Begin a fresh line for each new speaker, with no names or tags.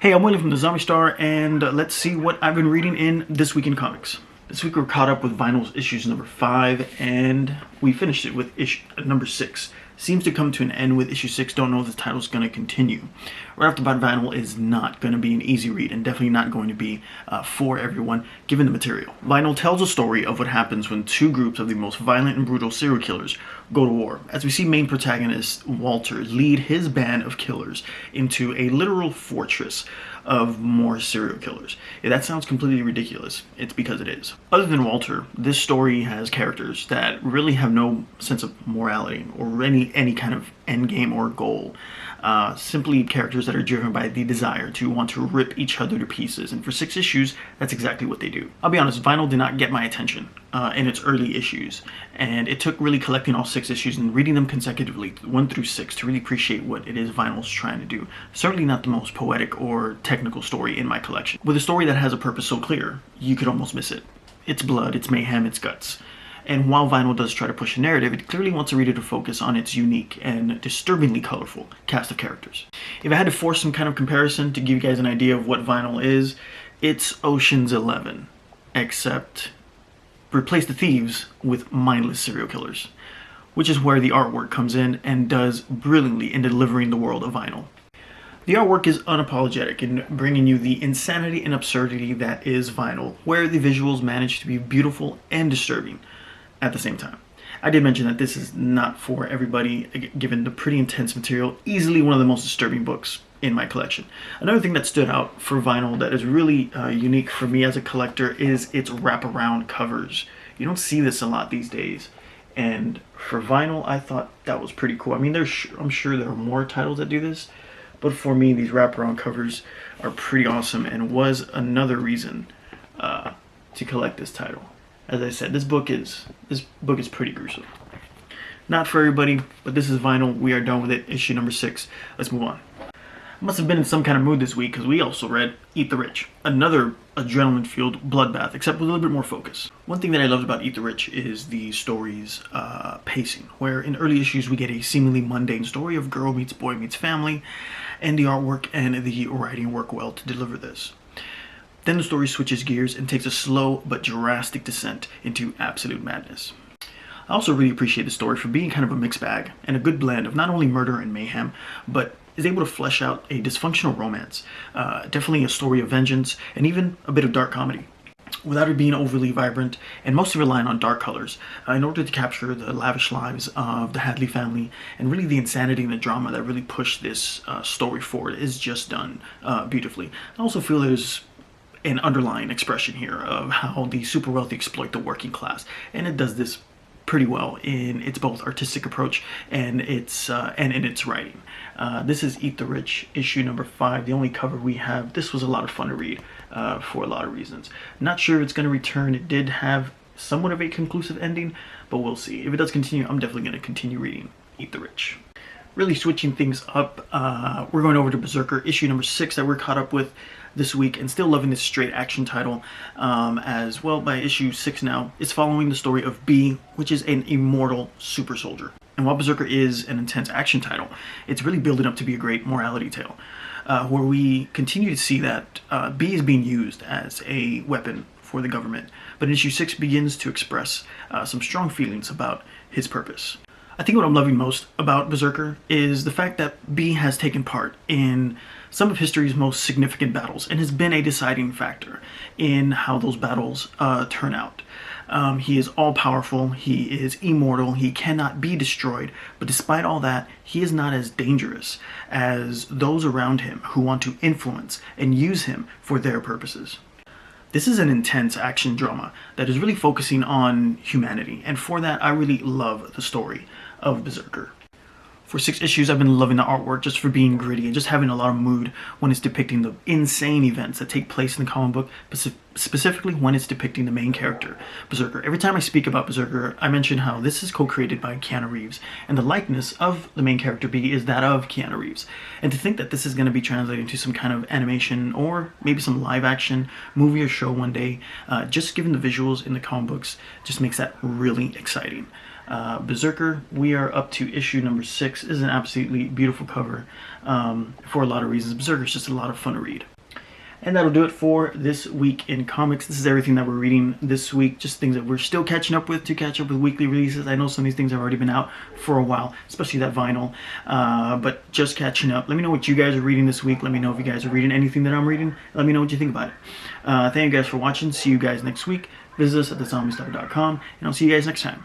Hey, I'm William from the Zombie Star, and let's see what I've been reading in This Week in Comics. This week we're caught up with Vinyl's issues number 5, and we finished it with issue number 6. Seems to come to an end with issue 6, don't know if the title's going to continue. Right After Bad Vinyl is not going to be an easy read, and definitely not going to be for everyone, given the material. Vinyl tells a story of what happens when two groups of the most violent and brutal serial killers go to war, as we see main protagonist Walter lead his band of killers into a literal fortress of more serial killers. If that sounds completely ridiculous, it's because it is. Other than Walter, this story has characters that really have no sense of morality or any kind of end game or goal. Simply characters that are driven by the desire to want to rip each other to pieces, and for 6 issues, that's exactly what they do. I'll be honest, Vinyl did not get my attention in its early issues, and it took really collecting all 6 issues and reading them consecutively, 1 through 6, to really appreciate what it is Vinyl's trying to do. Certainly not the most poetic or technical story in my collection. With a story that has a purpose so clear, you could almost miss it. It's blood, it's mayhem, it's guts. And while Vinyl does try to push a narrative, it clearly wants a reader to focus on its unique and disturbingly colorful cast of characters. If I had to force some kind of comparison to give you guys an idea of what Vinyl is, it's Ocean's 11, except replace the thieves with mindless serial killers, which is where the artwork comes in and does brilliantly in delivering the world of Vinyl. The artwork is unapologetic in bringing you the insanity and absurdity that is Vinyl, where the visuals manage to be beautiful and disturbing at the same time. I did mention that this is not for everybody, given the pretty intense material, easily one of the most disturbing books in my collection. Another thing that stood out for Vinyl that is really unique for me as a collector is its wraparound covers. You don't see this a lot these days, and for Vinyl I thought that was pretty cool. I mean, I'm sure there are more titles that do this, but for me these wraparound covers are pretty awesome and was another reason to collect this title. As I said, this book is pretty gruesome. Not for everybody, but this is Vinyl. We are done with it. Issue number 6. Let's move on. I must have been in some kind of mood this week because we also read Eat the Rich, another adrenaline-fueled bloodbath, except with a little bit more focus. One thing that I loved about Eat the Rich is the story's pacing, where in early issues we get a seemingly mundane story of girl meets boy meets family, and the artwork and the writing work well to deliver this. Then the story switches gears and takes a slow but drastic descent into absolute madness. I also really appreciate the story for being kind of a mixed bag and a good blend of not only murder and mayhem, but is able to flesh out a dysfunctional romance, definitely a story of vengeance, and even a bit of dark comedy, without it being overly vibrant and mostly relying on dark colors in order to capture the lavish lives of the Hadley family, and really the insanity and the drama that really pushed this story forward is just done beautifully. I also feel there's an underlying expression here of how the super wealthy exploit the working class, and it does this pretty well in its both artistic approach and its and in its writing. This is Eat the Rich, issue number 5, the only cover we have. This was a lot of fun to read for a lot of reasons. Not sure if it's going to return. It did have somewhat of a conclusive ending, but we'll see. If it does continue, I'm definitely going to continue reading Eat the Rich. Really switching things up, we're going over to Berserker, issue number 6 that we're caught up with this week, and still loving this straight action title as well. By issue 6 now, it's following the story of B, which is an immortal super soldier. And while Berserker is an intense action title, it's really building up to be a great morality tale, where we continue to see that B is being used as a weapon for the government, but issue 6 begins to express some strong feelings about his purpose. I think what I'm loving most about Berserker is the fact that B has taken part in some of history's most significant battles and has been a deciding factor in how those battles turn out. He is all-powerful, he is immortal, he cannot be destroyed, but despite all that, he is not as dangerous as those around him who want to influence and use him for their purposes. This is an intense action drama that is really focusing on humanity, and for that I really love the story of Berserker. For 6 issues, I've been loving the artwork just for being gritty and just having a lot of mood when it's depicting the insane events that take place in the comic book, specifically when it's depicting the main character, Berserker. Every time I speak about Berserker, I mention how this is co-created by Keanu Reeves, and the likeness of the main character B is that of Keanu Reeves. And to think that this is going to be translated into some kind of animation or maybe some live action movie or show one day, just given the visuals in the comic books, just makes that really exciting. Berserker, we are up to issue number 6. This is an absolutely beautiful cover for a lot of reasons. Berserker is just a lot of fun to read. And that'll do it for this week in comics. This is everything that we're reading this week, just things that we're still catching up with to catch up with weekly releases. I know some of these things have already been out for a while, especially that vinyl, but just catching up. Let me know what you guys are reading this week. Let me know if you guys are reading anything that I'm reading. Let me know what you think about it. Thank you guys for watching. See you guys next week. Visit us at thezombiestar.com, and I'll see you guys next time.